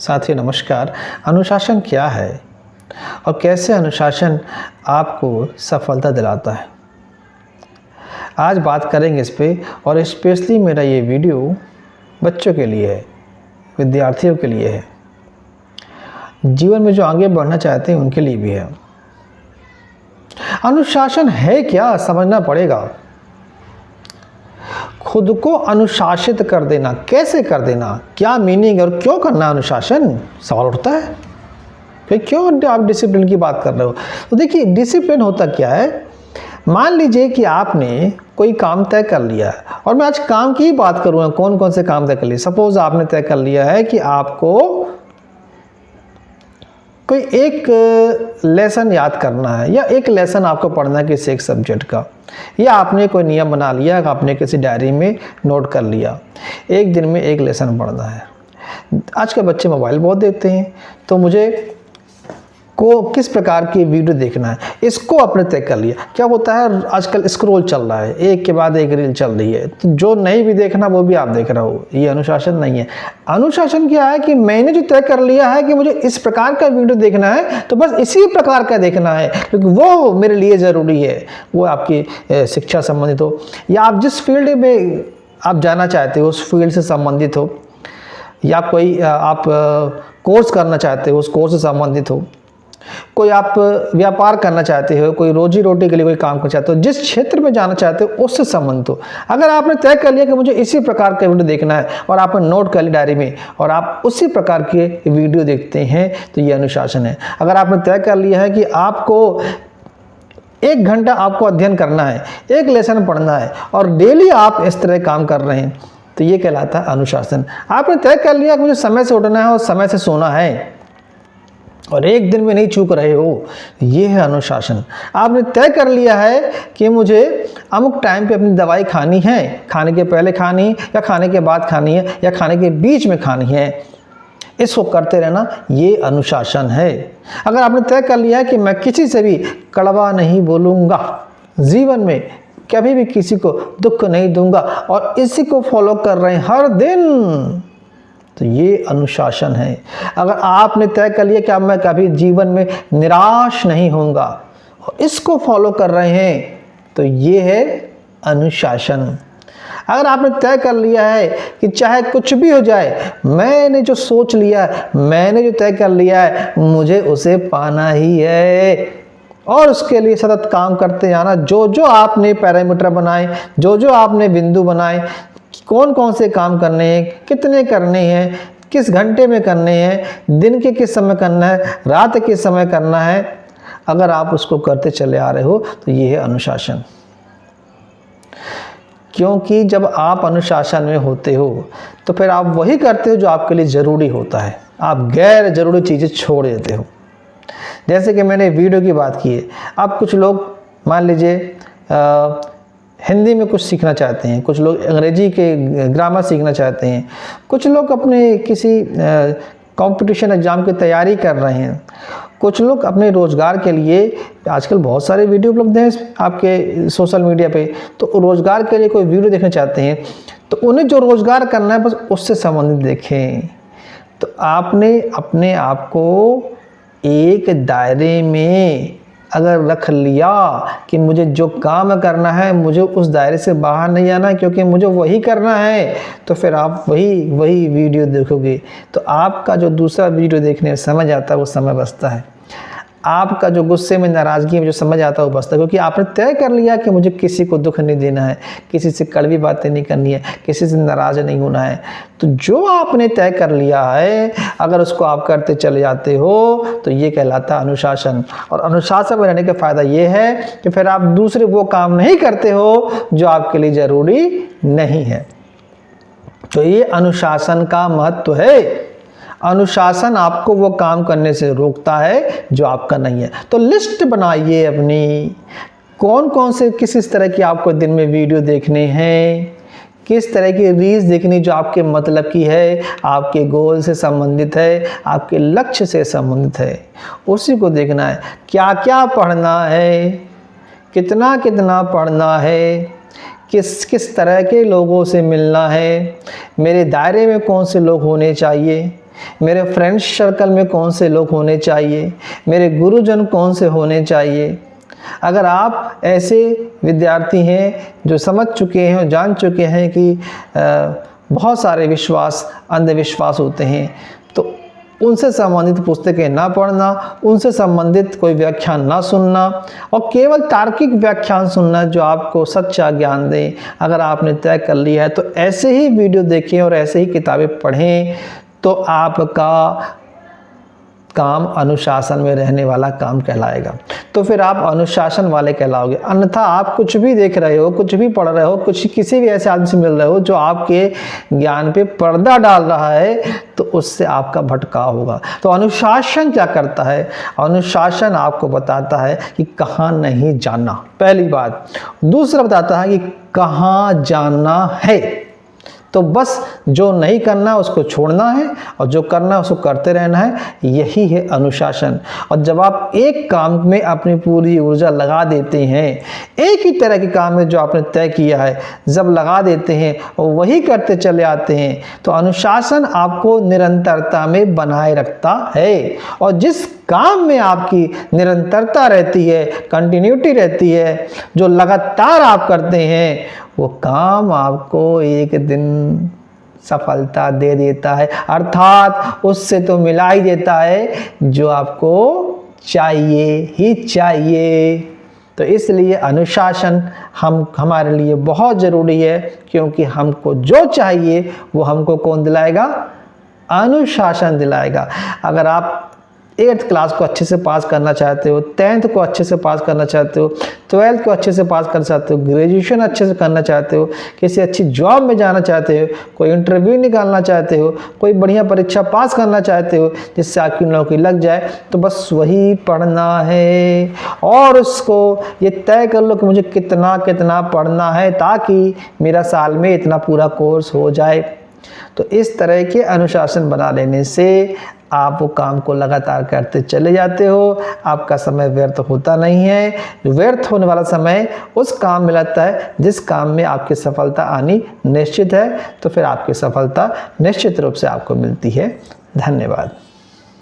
साथियों नमस्कार। अनुशासन क्या है और कैसे अनुशासन आपको सफलता दिलाता है, आज बात करेंगे इस पे। और स्पेशली मेरा ये वीडियो बच्चों के लिए है, विद्यार्थियों के लिए है, जीवन में जो आगे बढ़ना चाहते हैं उनके लिए भी है। अनुशासन है क्या, समझना पड़ेगा। खुद को अनुशासित कर देना, कैसे कर देना, क्या मीनिंग और क्यों करना अनुशासन, सवाल उठता है कि क्यों आप डिसिप्लिन की बात कर रहे हो। तो देखिए, डिसिप्लिन होता क्या है। मान लीजिए कि आपने कोई काम तय कर लिया है, और मैं आज काम की ही बात करूँगा, कौन कौन से काम तय कर लिए। सपोज आपने तय कर लिया है कि आपको कोई एक लेसन याद करना है, या एक लेसन आपको पढ़ना है किसी एक सब्जेक्ट का, या आपने कोई नियम बना लिया, आपने किसी डायरी में नोट कर लिया, एक दिन में एक लेसन पढ़ना है। आज के बच्चे मोबाइल बहुत देखते हैं, तो मुझे को किस प्रकार की वीडियो देखना है, इसको आपने तय कर लिया। क्या होता है, आजकल स्क्रॉल चल रहा है, एक के बाद एक रील चल रही है, तो जो नहीं भी देखना वो भी आप देख रहे हो। ये अनुशासन नहीं है। अनुशासन क्या है कि मैंने जो तय कर लिया है कि मुझे इस प्रकार का वीडियो देखना है, तो बस इसी प्रकार का देखना है, क्योंकि वो मेरे लिए ज़रूरी है। वो आपकी शिक्षा संबंधित हो, या आप जिस फील्ड में आप जाना चाहते हो उस फील्ड से संबंधित हो, या कोई आप कोर्स करना चाहते हो उस कोर्स से संबंधित हो, कोई आप व्यापार करना चाहते हो, कोई रोजी रोटी के लिए कोई काम करना चाहते हो, जिस क्षेत्र में जाना चाहते हो उससे संबंधित हो। अगर आपने तय कर लिया कि मुझे इसी प्रकार का वीडियो देखना है, और आपने नोट कर लिया डायरी में, और आप उसी प्रकार के वीडियो देखते हैं, तो ये अनुशासन है। अगर आपने तय कर लिया है कि आपको 1 घंटा आपको अध्ययन करना है, एक लेसन पढ़ना है, और डेली आप इस तरह काम कर रहे हैं, तो ये कहलाता है अनुशासन। आपने तय कर लिया कि मुझे समय से उठना है और समय से सोना है, और एक दिन में नहीं चूक रहे हो, ये है अनुशासन। आपने तय कर लिया है कि मुझे अमुक टाइम पे अपनी दवाई खानी है, खाने के पहले खानी, या खाने के बाद खानी है, या खाने के बीच में खानी है, इसको करते रहना, ये अनुशासन है। अगर आपने तय कर लिया है कि मैं किसी से भी कड़वा नहीं बोलूँगा, जीवन में कभी भी किसी को दुख नहीं दूंगा, और इसी को फॉलो कर रहे हैं हर दिन, तो ये अनुशासन है। अगर आपने तय कर लिया कि अब मैं कभी जीवन में निराश नहीं होऊंगा, और इसको फॉलो कर रहे हैं, तो ये है अनुशासन। अगर आपने तय कर लिया है कि चाहे कुछ भी हो जाए, मैंने जो सोच लिया है, मैंने जो तय कर लिया है, मुझे उसे पाना ही है, और उसके लिए सतत काम करते जाना। जो जो आपने पैरामीटर बनाए, जो जो आपने बिंदु बनाए, कौन कौन से काम करने हैं, कितने करने हैं, किस घंटे में करने हैं, दिन के किस समय करना है, रात के किस समय करना है, अगर आप उसको करते चले आ रहे हो, तो ये है अनुशासन। क्योंकि जब आप अनुशासन में होते हो, तो फिर आप वही करते हो जो आपके लिए ज़रूरी होता है, आप गैर ज़रूरी चीज़ें छोड़ देते हो। जैसे कि मैंने वीडियो की बात की है, अब कुछ लोग मान लीजिए हिंदी में कुछ सीखना चाहते हैं, कुछ लोग अंग्रेजी के ग्रामर सीखना चाहते हैं, कुछ लोग अपने किसी कंपटीशन एग्ज़ाम की तैयारी कर रहे हैं, कुछ लोग अपने रोज़गार के लिए, आजकल बहुत सारे वीडियो उपलब्ध हैं आपके सोशल मीडिया पे, तो रोज़गार के लिए कोई वीडियो देखना चाहते हैं, तो उन्हें जो रोज़गार करना है बस उससे संबंधित देखें। तो आपने अपने आप को एक दायरे में अगर रख लिया कि मुझे जो काम करना है, मुझे उस दायरे से बाहर नहीं आना है, क्योंकि मुझे वही करना है, तो फिर आप वही वीडियो देखोगे, तो आपका जो दूसरा वीडियो देखने में समय आता है वो समय बचता है। आपका जो गुस्से में, नाराज़गी में जो समझ आता है वो बचता है, क्योंकि आपने तय कर लिया कि मुझे किसी को दुख नहीं देना है, किसी से कड़वी बातें नहीं करनी है, किसी से नाराज़ नहीं होना है। तो जो आपने तय कर लिया है, अगर उसको आप करते चले जाते हो, तो ये कहलाता है अनुशासन। और अनुशासन में रहने का फ़ायदा ये है कि फिर आप दूसरे वो काम नहीं करते हो जो आपके लिए ज़रूरी नहीं है। तो ये अनुशासन का महत्व है। अनुशासन आपको वो काम करने से रोकता है जो आपका नहीं है। तो लिस्ट बनाइए अपनी, कौन कौन से किस तरह की आपको दिन में वीडियो देखने हैं, किस तरह की रील्स देखनी जो आपके मतलब की है, आपके गोल से संबंधित है, आपके लक्ष्य से संबंधित है, उसी को देखना है। क्या क्या पढ़ना है, कितना कितना पढ़ना है, किस किस तरह के लोगों से मिलना है, मेरे दायरे में कौन से लोग होने चाहिए, मेरे फ्रेंड्स सर्कल में कौन से लोग होने चाहिए, मेरे गुरुजन कौन से होने चाहिए। अगर आप ऐसे विद्यार्थी हैं जो समझ चुके हैं और जान चुके हैं कि बहुत सारे विश्वास अंधविश्वास होते हैं, तो उनसे संबंधित पुस्तकें ना पढ़ना, उनसे संबंधित कोई व्याख्यान ना सुनना और केवल तार्किक व्याख्यान सुनना जो आपको सच्चा ज्ञान दें, अगर आपने तय कर लिया है तो ऐसे ही वीडियो देखें और ऐसे ही किताबें पढ़ें, तो आपका काम अनुशासन में रहने वाला काम कहलाएगा। तो फिर आप अनुशासन वाले कहलाओगे। अन्यथा आप कुछ भी देख रहे हो, कुछ भी पढ़ रहे हो, किसी भी ऐसे आदमी से मिल रहे हो जो आपके ज्ञान पे पर्दा डाल रहा है, तो उससे आपका भटकाव होगा। तो अनुशासन क्या करता है? अनुशासन आपको बताता है कि कहाँ नहीं जाना, पहली बात। दूसरा बताता है कि कहाँ जाना है। तो बस जो नहीं करना उसको छोड़ना है और जो करना है उसको करते रहना है, यही है अनुशासन। और जब आप एक काम में अपनी पूरी ऊर्जा लगा देते हैं, एक ही तरह के काम में जो आपने तय किया है जब लगा देते हैं और वही करते चले आते हैं, तो अनुशासन आपको निरंतरता में बनाए रखता है। और जिस काम में आपकी निरंतरता रहती है, कंटिन्यूटी रहती है, जो लगातार आप करते हैं, वो काम आपको एक दिन सफलता दे देता है, अर्थात उससे तो मिला ही देता है जो आपको चाहिए ही चाहिए। तो इसलिए अनुशासन हमारे लिए बहुत ज़रूरी है, क्योंकि हमको जो चाहिए वो हमको कौन दिलाएगा? अनुशासन दिलाएगा। अगर आप 8th क्लास को अच्छे से पास करना चाहते हो, 10th को अच्छे से पास करना चाहते हो, 12th को अच्छे से पास करना चाहते हो, ग्रेजुएशन अच्छे से करना चाहते हो, किसी अच्छी जॉब में जाना चाहते हो, कोई इंटरव्यू निकालना चाहते हो, कोई बढ़िया परीक्षा पास करना चाहते हो जिससे आपकी नौकरी लग जाए, तो बस वही पढ़ना है। और उसको ये तय कर लो कि मुझे कितना कितना पढ़ना है ताकि मेरा साल में इतना पूरा कोर्स हो जाए। तो इस तरह के अनुशासन बना लेने से आप वो काम को लगातार करते चले जाते हो, आपका समय व्यर्थ होता नहीं है। व्यर्थ होने वाला समय उस काम में लगता है जिस काम में आपकी सफलता आनी निश्चित है, तो फिर आपकी सफलता निश्चित रूप से आपको मिलती है। धन्यवाद।